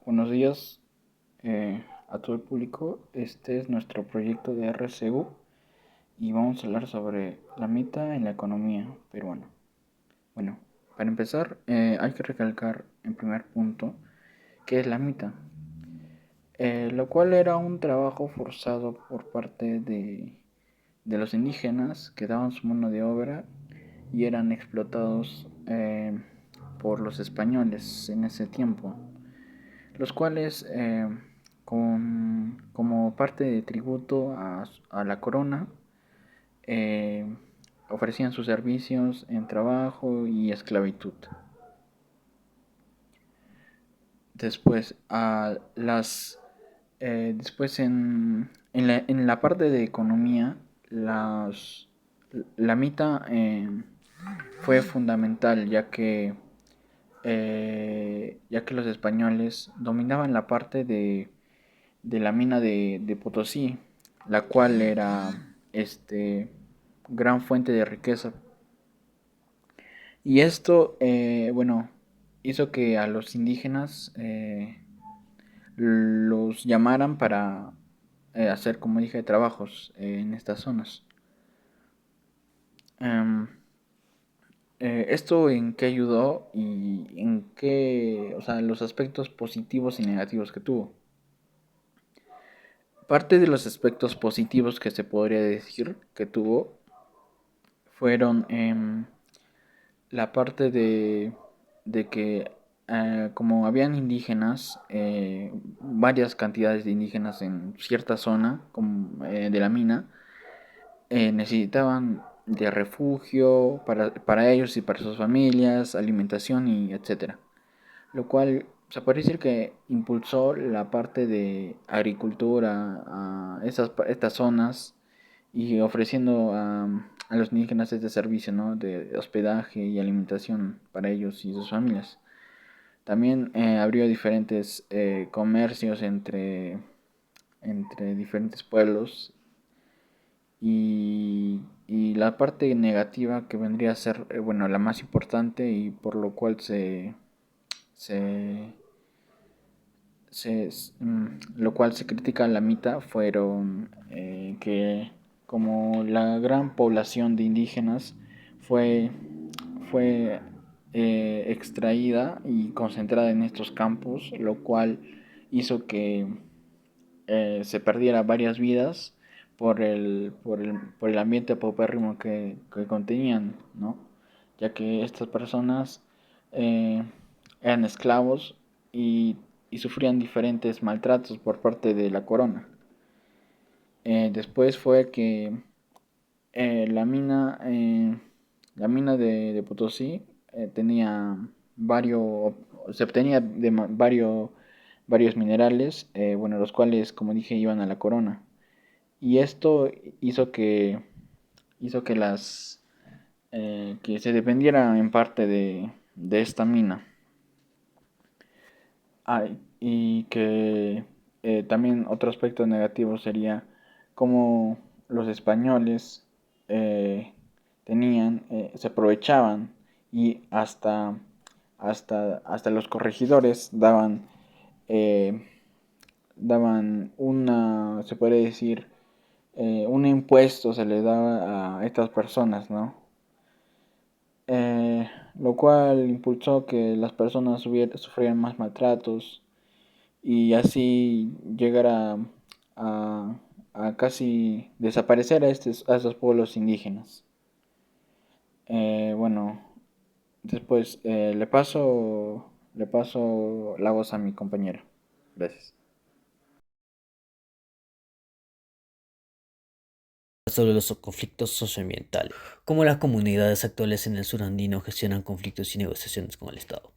Buenos días a todo el público. Este es nuestro proyecto de RCU y vamos a hablar sobre la mita en la economía peruana. Bueno, para empezar, hay que recalcar en primer punto qué es la mita, lo cual era un trabajo forzado por parte de los indígenas que daban su mano de obra y eran explotados por los españoles en ese tiempo, los cuales como parte de tributo a la corona eh, ofrecían sus servicios en trabajo y esclavitud. Después, después en la parte de economía, la mita fue fundamental ya que los españoles dominaban la parte de la mina de Potosí, la cual era gran fuente de riqueza. Y esto, hizo que a los indígenas los llamaran para hacer, como dije, trabajos en estas zonas. Em, ¿Esto en qué ayudó y en qué, o sea, los aspectos positivos y negativos que tuvo? Parte de los aspectos positivos que se podría decir que tuvo fueron la parte de que como habían indígenas, varias cantidades de indígenas en cierta zona de la mina, necesitaban de refugio para ellos y para sus familias, alimentación y etcétera. Lo cual se puede decir que impulsó la parte de agricultura a estas zonas y ofreciendo a los indígenas este servicio, ¿no?, de hospedaje y alimentación para ellos y sus familias. También abrió diferentes comercios entre diferentes pueblos y la parte negativa que vendría a ser, la más importante y por lo cual se, lo cual se critica a la mitad fueron que como la gran población de indígenas fue, fue extraída y concentrada en estos campos, lo cual hizo que se perdiera varias vidas por el ambiente paupérrimo que contenían, ¿no? Ya que estas personas eh, eran esclavos y, y sufrían diferentes maltratos por parte de la corona. Después fue que eh, la mina, eh, la mina de Potosí tenía varios, se obtenía de varios minerales, los cuales, como dije, iban a la corona. Y esto hizo que que se dependiera en parte de esta mina. Y que también otro aspecto negativo sería cómo los españoles eh, se aprovechaban y hasta los corregidores eh, daban se puede decir, un impuesto se le daba a estas personas, ¿no? Lo cual impulsó que las personas sufrieran más maltratos y así llegar a, a casi desaparecer a estos pueblos indígenas. Bueno, después le paso la voz a mi compañero. Gracias. Sobre los conflictos socioambientales, cómo las comunidades actuales en el sur andino gestionan conflictos y negociaciones con el Estado.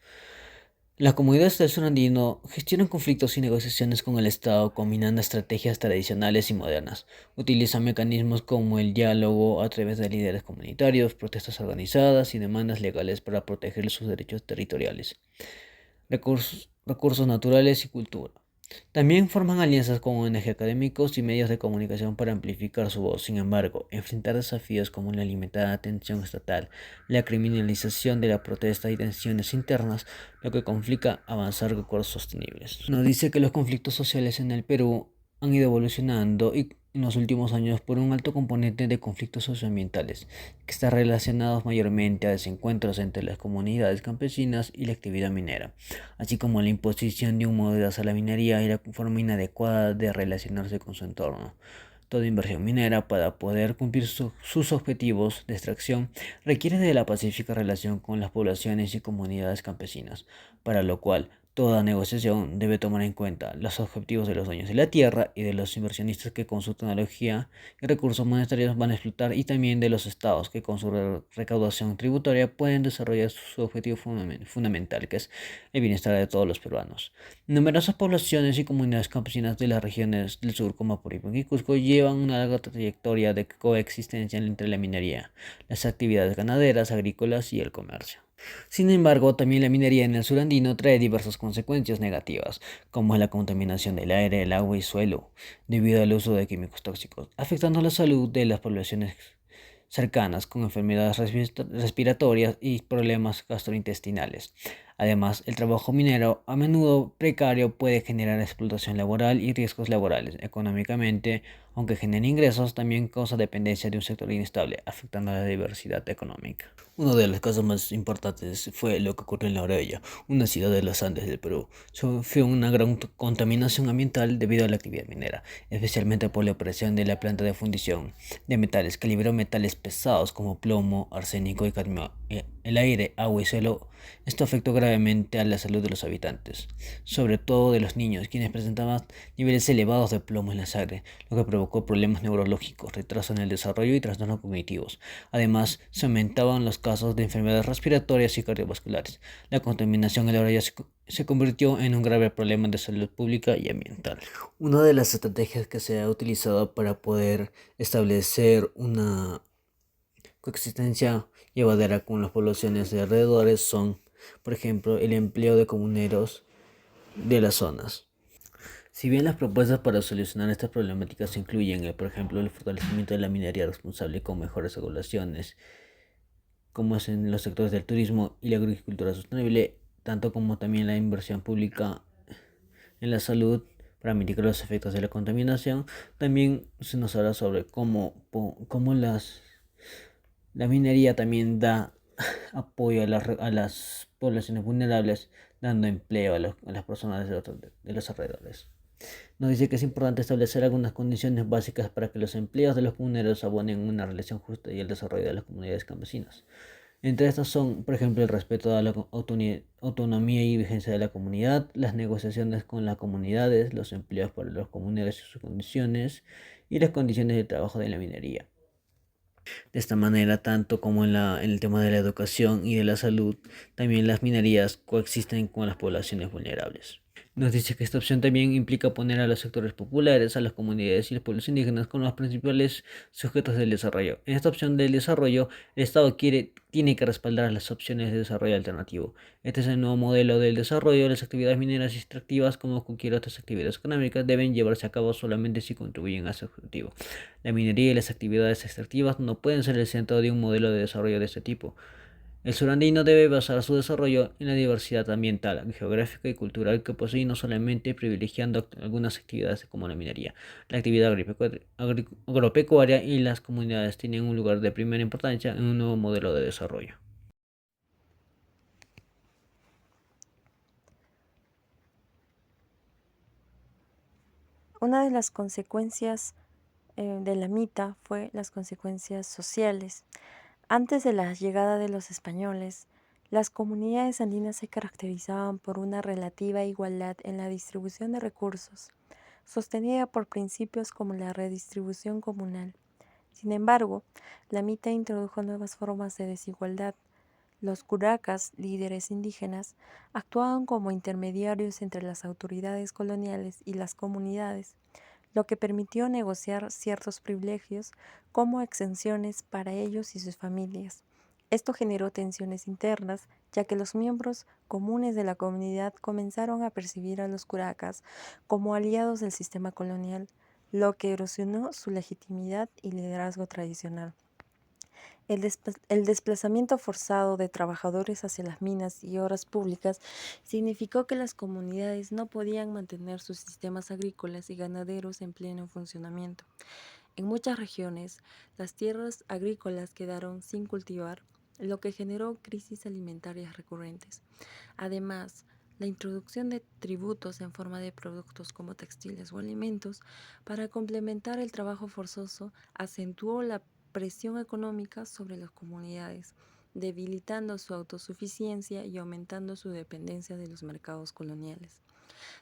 Las comunidades del sur andino gestionan conflictos y negociaciones con el Estado combinando estrategias tradicionales y modernas. Utilizan mecanismos como el diálogo a través de líderes comunitarios, protestas organizadas y demandas legales para proteger sus derechos territoriales, recursos naturales y cultura. También forman alianzas con ONG académicos y medios de comunicación para amplificar su voz. Sin embargo, enfrentar desafíos como la limitada atención estatal, la criminalización de la protesta y tensiones internas, lo que complica avanzar con acuerdos sostenibles. Nos dice que los conflictos sociales en el Perú han ido evolucionando y en los últimos años por un alto componente de conflictos socioambientales, que está relacionados mayormente a desencuentros entre las comunidades campesinas y la actividad minera, así como la imposición de un modelo hacia la minería y la forma inadecuada de relacionarse con su entorno. Toda inversión minera para poder cumplir sus objetivos de extracción requiere de la pacífica relación con las poblaciones y comunidades campesinas, para lo cual toda negociación debe tomar en cuenta los objetivos de los dueños de la tierra y de los inversionistas que con su tecnología y recursos monetarios van a explotar, y también de los estados que con su recaudación tributaria pueden desarrollar su objetivo fundamental, que es el bienestar de todos los peruanos. Numerosas poblaciones y comunidades campesinas de las regiones del sur, como Apurímac y Cusco, llevan una larga trayectoria de coexistencia entre la minería, las actividades ganaderas, agrícolas y el comercio. Sin embargo, también la minería en el sur andino trae diversas consecuencias negativas, como la contaminación del aire, el agua y suelo, debido al uso de químicos tóxicos, afectando la salud de las poblaciones cercanas con enfermedades respiratorias y problemas gastrointestinales. Además, el trabajo minero, a menudo precario, puede generar explotación laboral y riesgos laborales. Económicamente, aunque genera ingresos, también causa dependencia de un sector inestable, afectando a la diversidad económica. Uno de los casos más importantes fue lo que ocurrió en La Orella, una ciudad de los Andes del Perú. Sufrió una gran contaminación ambiental debido a la actividad minera, especialmente por la operación de la planta de fundición de metales, que liberó metales pesados como plomo, arsénico y cadmio. El aire, agua y suelo. Esto afectó gravemente a la salud de los habitantes, sobre todo de los niños, quienes presentaban niveles elevados de plomo en la sangre, lo que provocó problemas neurológicos, retraso en el desarrollo y trastornos cognitivos. Además, se aumentaban los casos de enfermedades respiratorias y cardiovasculares. La contaminación en la orilla se convirtió en un grave problema de salud pública y ambiental. Una de las estrategias que se ha utilizado para poder establecer una coexistencia llevadera con las poblaciones de alrededores son, por ejemplo, el empleo de comuneros de las zonas. Si bien las propuestas para solucionar estas problemáticas incluyen, por ejemplo, el fortalecimiento de la minería responsable con mejores regulaciones, como es en los sectores del turismo y la agricultura sostenible, tanto como también la inversión pública en la salud para mitigar los efectos de la contaminación, también se nos habla sobre cómo la minería también da apoyo a las poblaciones vulnerables, dando empleo a las personas de los alrededores. Nos dice que es importante establecer algunas condiciones básicas para que los empleos de los comuneros abonen una relación justa y el desarrollo de las comunidades campesinas. Entre estas son, por ejemplo, el respeto a la autonomía y vigencia de la comunidad, las negociaciones con las comunidades, los empleos para los comuneros y sus condiciones, y las condiciones de trabajo de la minería. De esta manera, tanto como en el tema de la educación y de la salud, también las minerías coexisten con las poblaciones vulnerables. Nos dice que esta opción también implica poner a los sectores populares, a las comunidades y los pueblos indígenas como los principales sujetos del desarrollo. En esta opción del desarrollo, el Estado tiene que respaldar las opciones de desarrollo alternativo. Este es el nuevo modelo del desarrollo. Las actividades mineras extractivas, como cualquier otras actividades económicas, deben llevarse a cabo solamente si contribuyen a ese objetivo. La minería y las actividades extractivas no pueden ser el centro de un modelo de desarrollo de este tipo. El surandino debe basar su desarrollo en la diversidad ambiental, geográfica y cultural que posee, no solamente privilegiando algunas actividades como la minería. La actividad agropecuaria y las comunidades tienen un lugar de primera importancia en un nuevo modelo de desarrollo. Una de las consecuencias de la mita fue las consecuencias sociales. Antes de la llegada de los españoles, las comunidades andinas se caracterizaban por una relativa igualdad en la distribución de recursos, sostenida por principios como la redistribución comunal. Sin embargo, la mita introdujo nuevas formas de desigualdad. Los curacas, líderes indígenas, actuaban como intermediarios entre las autoridades coloniales y las comunidades, lo que permitió negociar ciertos privilegios como exenciones para ellos y sus familias. Esto generó tensiones internas, ya que los miembros comunes de la comunidad comenzaron a percibir a los curacas como aliados del sistema colonial, lo que erosionó su legitimidad y liderazgo tradicional. El desplazamiento forzado de trabajadores hacia las minas y obras públicas significó que las comunidades no podían mantener sus sistemas agrícolas y ganaderos en pleno funcionamiento. En muchas regiones, las tierras agrícolas quedaron sin cultivar, lo que generó crisis alimentarias recurrentes. Además, la introducción de tributos en forma de productos como textiles o alimentos para complementar el trabajo forzoso acentuó la presión económica sobre las comunidades, debilitando su autosuficiencia y aumentando su dependencia de los mercados coloniales.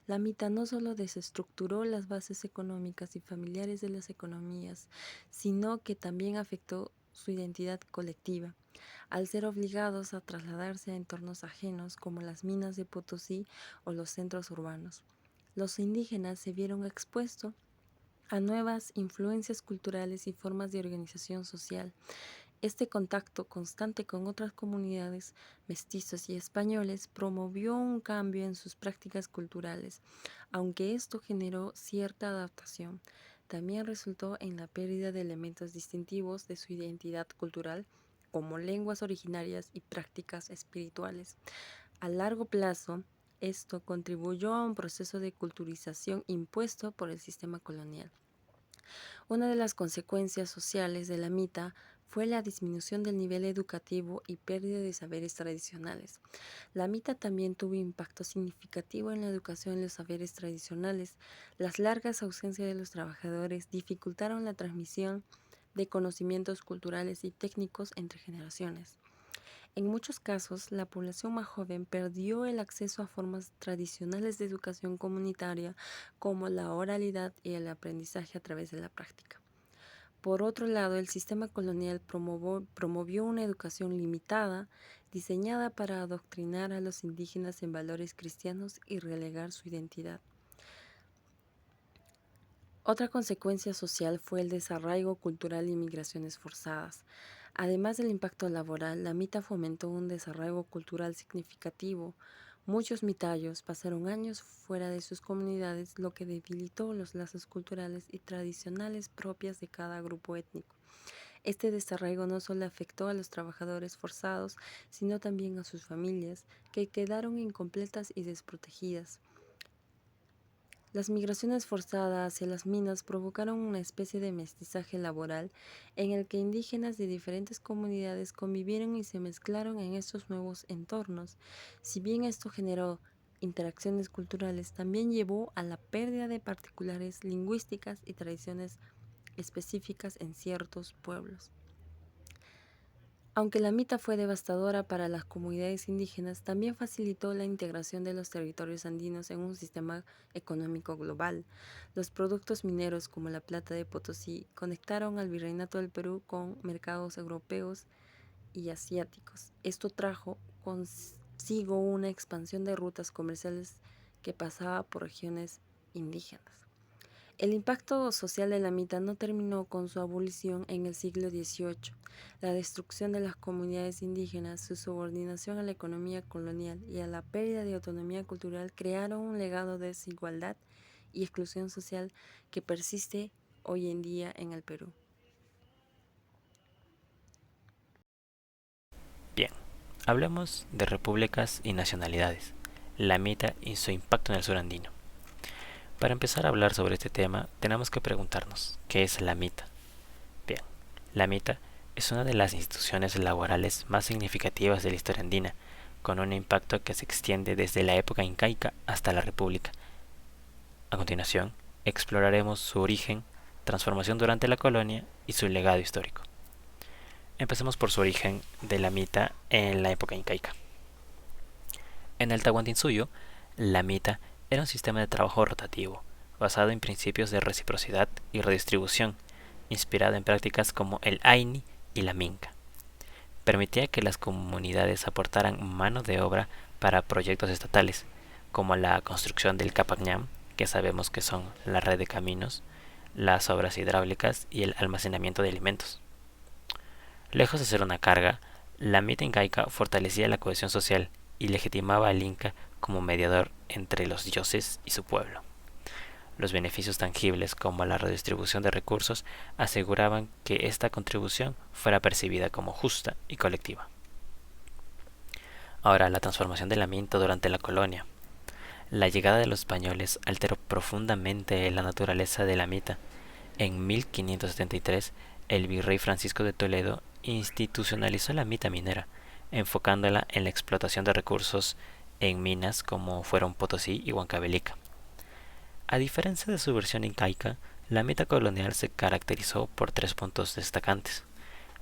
La mitad no solo desestructuró las bases económicas y familiares de las economías, sino que también afectó su identidad colectiva, al ser obligados a trasladarse a entornos ajenos como las minas de Potosí o los centros urbanos. Los indígenas se vieron expuestos a nuevas influencias culturales y formas de organización social. Este contacto constante con otras comunidades, mestizos y españoles, promovió un cambio en sus prácticas culturales, aunque esto generó cierta adaptación. También resultó en la pérdida de elementos distintivos de su identidad cultural, como lenguas originarias y prácticas espirituales. A largo plazo, esto contribuyó a un proceso de culturización impuesto por el sistema colonial. Una de las consecuencias sociales de la mita fue la disminución del nivel educativo y pérdida de saberes tradicionales. La mita también tuvo impacto significativo en la educación y los saberes tradicionales. Las largas ausencias de los trabajadores dificultaron la transmisión de conocimientos culturales y técnicos entre generaciones. En muchos casos, la población más joven perdió el acceso a formas tradicionales de educación comunitaria como la oralidad y el aprendizaje a través de la práctica. Por otro lado, el sistema colonial promovió una educación limitada, diseñada para adoctrinar a los indígenas en valores cristianos y relegar su identidad. Otra consecuencia social fue el desarraigo cultural y migraciones forzadas. Además del impacto laboral, la mita fomentó un desarraigo cultural significativo. Muchos mitayos pasaron años fuera de sus comunidades, lo que debilitó los lazos culturales y tradicionales propias de cada grupo étnico. Este desarraigo no solo afectó a los trabajadores forzados, sino también a sus familias, que quedaron incompletas y desprotegidas. Las migraciones forzadas hacia las minas provocaron una especie de mestizaje laboral en el que indígenas de diferentes comunidades convivieron y se mezclaron en estos nuevos entornos. Si bien esto generó interacciones culturales, también llevó a la pérdida de particulares lingüísticas y tradiciones específicas en ciertos pueblos. Aunque la mita fue devastadora para las comunidades indígenas, también facilitó la integración de los territorios andinos en un sistema económico global. Los productos mineros como la plata de Potosí conectaron al Virreinato del Perú con mercados europeos y asiáticos. Esto trajo consigo una expansión de rutas comerciales que pasaba por regiones indígenas. El impacto social de la mita no terminó con su abolición en el siglo XVIII. La destrucción de las comunidades indígenas, su subordinación a la economía colonial y a la pérdida de autonomía cultural crearon un legado de desigualdad y exclusión social que persiste hoy en día en el Perú. Bien, hablemos de repúblicas y nacionalidades, la mita y su impacto en el sur andino. Para empezar a hablar sobre este tema, tenemos que preguntarnos, ¿qué es la mita? Bien, la mita es una de las instituciones laborales más significativas de la historia andina, con un impacto que se extiende desde la época incaica hasta la república. A continuación, exploraremos su origen, transformación durante la colonia y su legado histórico. Empecemos por su origen de la mita en la época incaica. En el Tahuantinsuyo, la mita era un sistema de trabajo rotativo, basado en principios de reciprocidad y redistribución, inspirado en prácticas como el Aini y la Minca. Permitía que las comunidades aportaran mano de obra para proyectos estatales, como la construcción del Capacñam, que sabemos que son la red de caminos, las obras hidráulicas y el almacenamiento de alimentos. Lejos de ser una carga, La mita incaica fortalecía la cohesión social y legitimaba al Inca como mediador entre los dioses y su pueblo. Los beneficios tangibles, como la redistribución de recursos, aseguraban que esta contribución fuera percibida como justa y colectiva. Ahora, la transformación de la minta durante la colonia. La llegada de los españoles alteró profundamente la naturaleza de la mita. En 1573, el virrey Francisco de Toledo institucionalizó la mita minera, enfocándola en la explotación de recursos en minas como fueron Potosí y Huancavelica. A diferencia de su versión incaica, la mita colonial se caracterizó por 3 puntos destacantes,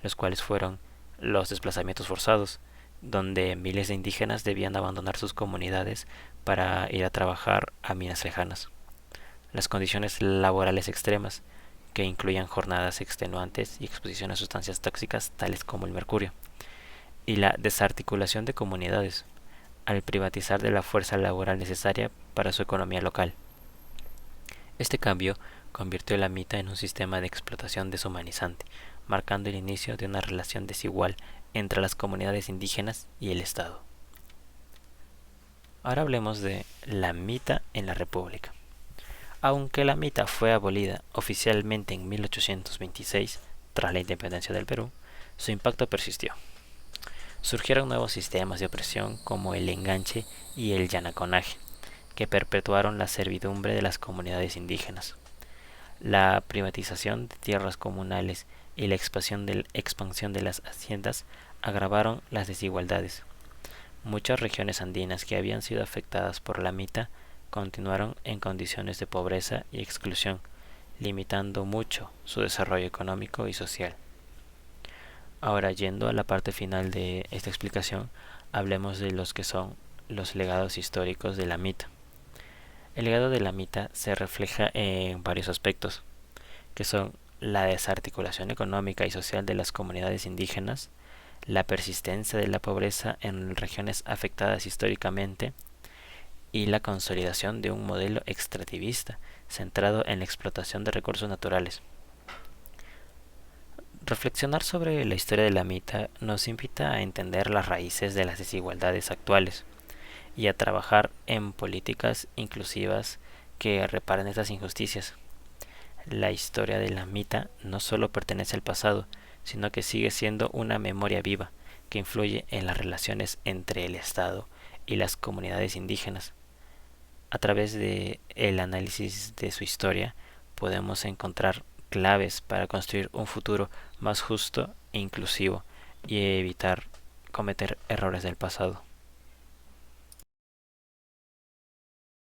los cuales fueron los desplazamientos forzados, donde miles de indígenas debían abandonar sus comunidades para ir a trabajar a minas lejanas; las condiciones laborales extremas, que incluían jornadas extenuantes y exposición a sustancias tóxicas tales como el mercurio; y la desarticulación de comunidades, al privatizar de la fuerza laboral necesaria para su economía local. Este cambio convirtió la mita en un sistema de explotación deshumanizante, marcando el inicio de una relación desigual entre las comunidades indígenas y el Estado. Ahora hablemos de la mita en la República. Aunque la mita fue abolida oficialmente en 1826, tras la independencia del Perú, su impacto persistió. Surgieron nuevos sistemas de opresión como el enganche y el yanaconaje, que perpetuaron la servidumbre de las comunidades indígenas. La privatización de tierras comunales y la expansión de las haciendas agravaron las desigualdades. Muchas regiones andinas que habían sido afectadas por la mita continuaron en condiciones de pobreza y exclusión, limitando mucho su desarrollo económico y social. Ahora, yendo a la parte final de esta explicación, hablemos de los que son los legados históricos de la mita. El legado de la mita se refleja en varios aspectos, que son la desarticulación económica y social de las comunidades indígenas, la persistencia de la pobreza en regiones afectadas históricamente y la consolidación de un modelo extractivista centrado en la explotación de recursos naturales. Reflexionar sobre la historia de la mita nos invita a entender las raíces de las desigualdades actuales y a trabajar en políticas inclusivas que reparen estas injusticias. La historia de la mita no solo pertenece al pasado, sino que sigue siendo una memoria viva que influye en las relaciones entre el Estado y las comunidades indígenas. A través de el análisis de su historia podemos encontrar claves para construir un futuro más justo e inclusivo y evitar cometer errores del pasado.